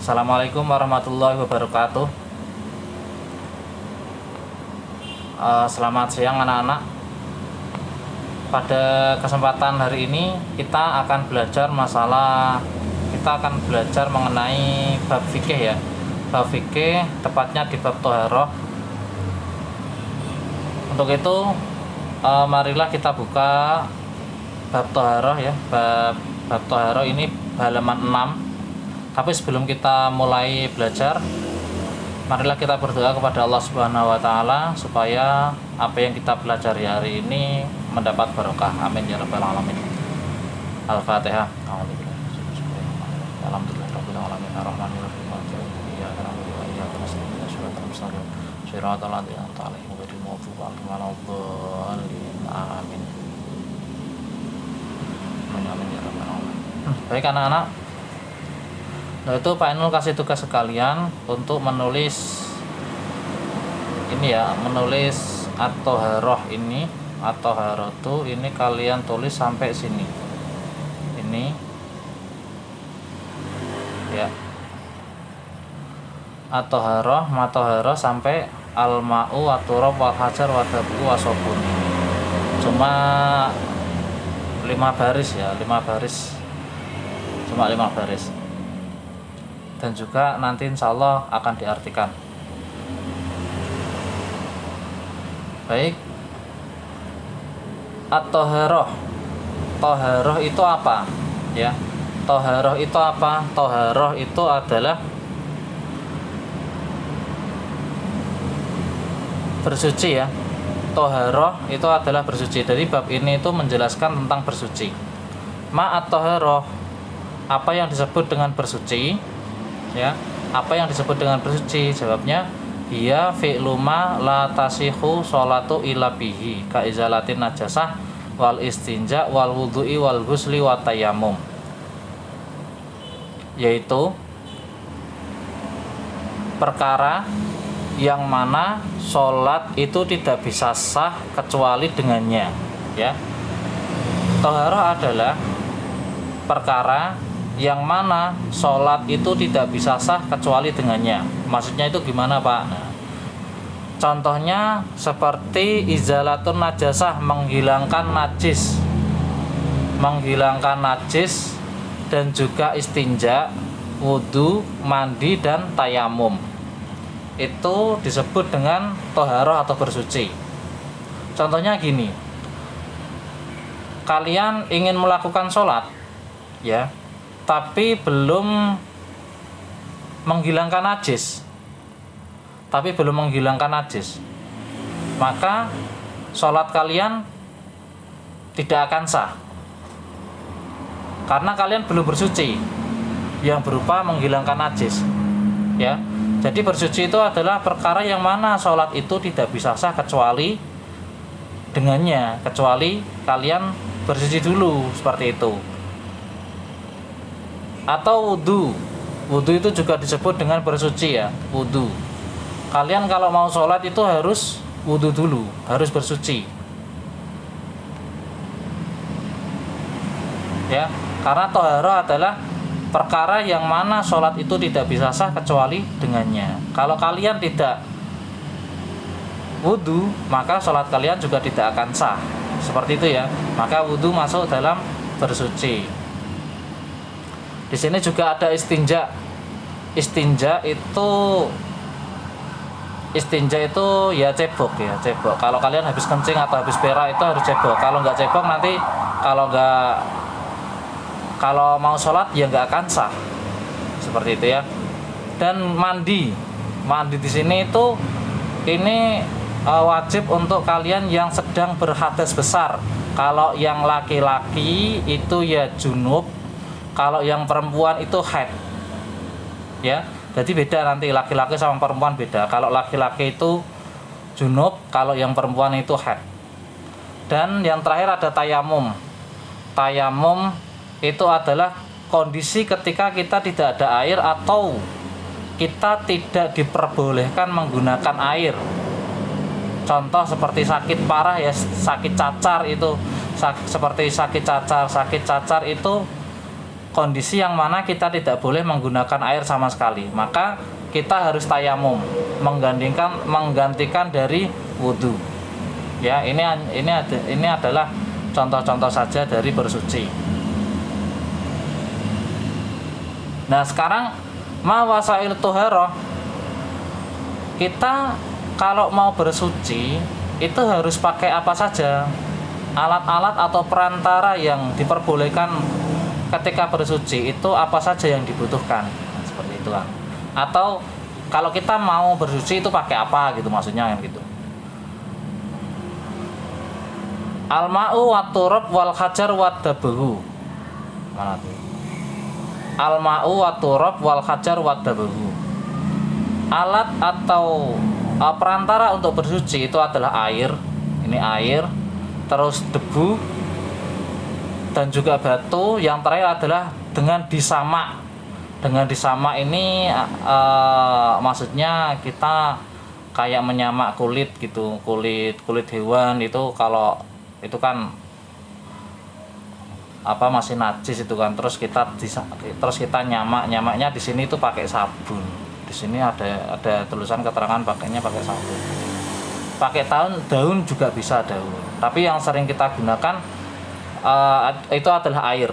Assalamualaikum warahmatullahi wabarakatuh. Selamat siang anak-anak. Pada kesempatan hari ini kita akan belajar mengenai bab fikih ya. Bab fikih, tepatnya di bab toharoh. Untuk itu marilah kita buka bab toharoh ya. Bab toharoh ini halaman 6. Tapi sebelum kita mulai belajar, marilah kita berdoa kepada Allah Subhanahu wa taala supaya apa yang kita pelajari hari ini mendapat barokah. Amin ya rabbal alamin. Al-Fatihah. Alhamdulillahirabbil alamin arrahmanirrahim maliki yaumiddin iyyaka na'budu wa iyyaka nasta'in ihdinas siratal mustaqim siratal ladzina an'amta 'alaihim ghairil maghdubi 'alaihim waladdallin. Amin. Amin ya rabbal alamin. Baik anak-anak, nah itu Pak Ainul kasih tugas sekalian untuk menulis ini ya, menulis at-toharoh ini, at-toharotu ini kalian tulis sampai sini. Ini ya. At-toharoh, matoharoh sampai al-ma'u wa turab wal hajar wa dabu wa sobun. Cuma 5 baris ya, 5 baris. Cuma 5 baris. Dan juga nanti insya Allah akan diartikan. Baik. At-toharoh. Toharoh itu apa? Ya. Toharoh itu apa? Toharoh itu adalah bersuci ya. Toharoh itu adalah bersuci. Jadi bab ini itu menjelaskan tentang bersuci. Ma'at toharoh, apa yang disebut dengan bersuci? Ya, apa yang disebut dengan bersuci? Jawabnya, hiya fi'lu ma la tasihu sholatu illa bihi ka izalatin najasah wal istinja wal wudu'i wal ghusli wa tayammum. Yaitu perkara yang mana sholat itu tidak bisa sah kecuali dengannya, ya. Toharoh adalah perkara yang mana sholat itu tidak bisa sah kecuali dengannya. Maksudnya itu gimana Pak? Nah, contohnya seperti izalatun najasah, menghilangkan najis, dan juga istinja, wudu, mandi, dan tayamum. Itu disebut dengan toharoh atau bersuci. Contohnya gini, kalian ingin melakukan sholat ya, tapi belum menghilangkan najis, maka sholat kalian tidak akan sah karena kalian belum bersuci yang berupa menghilangkan najis ya. Jadi bersuci itu adalah perkara yang mana sholat itu tidak bisa sah kecuali dengannya, kecuali kalian bersuci dulu, seperti itu. Atau wudu itu juga disebut dengan bersuci ya, wudu. Kalian kalau mau sholat itu harus wudu dulu, harus bersuci ya, karena toharoh adalah perkara yang mana sholat itu tidak bisa sah kecuali dengannya. Kalau kalian tidak wudu, maka sholat kalian juga tidak akan sah, seperti itu ya. Maka wudu masuk dalam bersuci. Di sini juga ada istinja. Istinja itu ya cebok ya, cebok. Kalau kalian habis kencing atau habis berak itu harus cebok. Kalau nggak cebok nanti kalau mau sholat ya nggak akan sah, seperti itu ya. Dan mandi di sini itu ini wajib untuk kalian yang sedang berhadas besar. Kalau yang laki-laki itu ya junub, kalau yang perempuan itu haid ya. Jadi beda nanti, laki-laki sama perempuan beda. Kalau laki-laki itu junub, kalau yang perempuan itu haid. Dan yang terakhir ada tayamum. Tayamum itu adalah kondisi ketika kita tidak ada air atau kita tidak diperbolehkan menggunakan air. Contoh seperti sakit parah ya, sakit cacar itu, seperti sakit cacar itu kondisi yang mana kita tidak boleh menggunakan air sama sekali, maka kita harus tayamum, menggantikan dari wudhu. Ya, ini adalah contoh-contoh saja dari bersuci. Nah, sekarang ma wasail toharoh, kita kalau mau bersuci itu harus pakai apa saja, alat-alat atau perantara yang diperbolehkan ketika bersuci itu apa saja yang dibutuhkan, seperti itu kan. Atau kalau kita mau bersuci itu pakai apa gitu, maksudnya gitu. Al-ma'u wat turab wal hajar wat dabahu. Mana tuh? Al-ma'u wat turab wal hajar wat dabahu. Alat atau perantara untuk bersuci itu adalah air. Ini air, terus debu, dan juga batu. Yang terakhir adalah dengan disamak. Dengan disamak ini maksudnya kita kayak menyamak kulit gitu, kulit hewan itu, kalau itu kan masih najis itu kan, terus kita nyamaknya di sini itu pakai sabun. Di sini ada tulisan keterangan pakainya pakai sabun. Pakai daun juga bisa, daun. Tapi yang sering kita gunakan itu adalah air.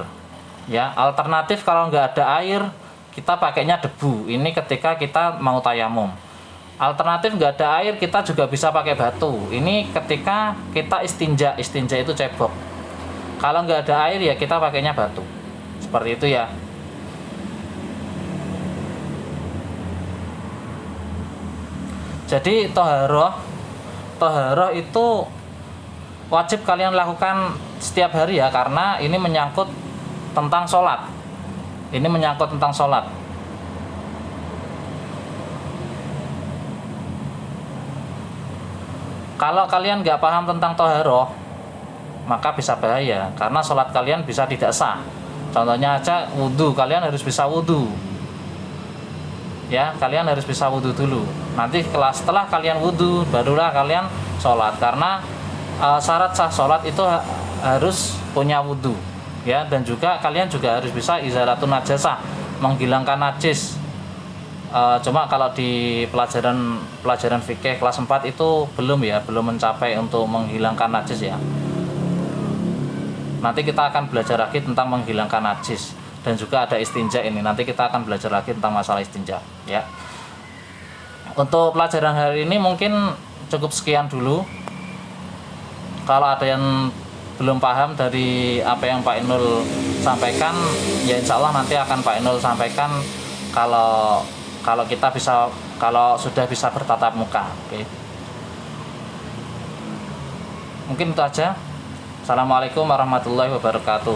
Ya, alternatif kalau nggak ada air, kita pakainya debu. Ini ketika kita mau tayamum. Alternatif nggak ada air, kita juga bisa pakai batu. Ini ketika kita istinja itu cebok. Kalau nggak ada air ya kita pakainya batu. Seperti itu ya. Jadi toharoh itu wajib kalian lakukan setiap hari ya, karena ini menyangkut tentang sholat. Ini menyangkut tentang sholat. Kalau kalian nggak paham tentang toharoh, maka bisa bahaya, karena sholat kalian bisa tidak sah. Contohnya aja wudhu, kalian harus bisa wudhu. Ya, kalian harus bisa wudhu dulu. Nanti setelah kalian wudhu, barulah kalian sholat. Karena syarat sah sholat itu harus punya wudhu. Ya, dan juga kalian juga harus bisa izalatun najasah, menghilangkan najis. Cuma kalau di pelajaran fikih kelas 4 itu belum mencapai untuk menghilangkan najis ya. Nanti kita akan belajar lagi tentang menghilangkan najis, dan juga ada istinja ini. Nanti kita akan belajar lagi tentang masalah istinja ya. Untuk pelajaran hari ini mungkin cukup sekian dulu. Kalau ada yang belum paham dari apa yang Pak Inul sampaikan, ya insya Allah nanti akan Pak Inul sampaikan kalau sudah bisa bertatap muka. Oke. Mungkin itu aja. Assalamualaikum warahmatullahi wabarakatuh.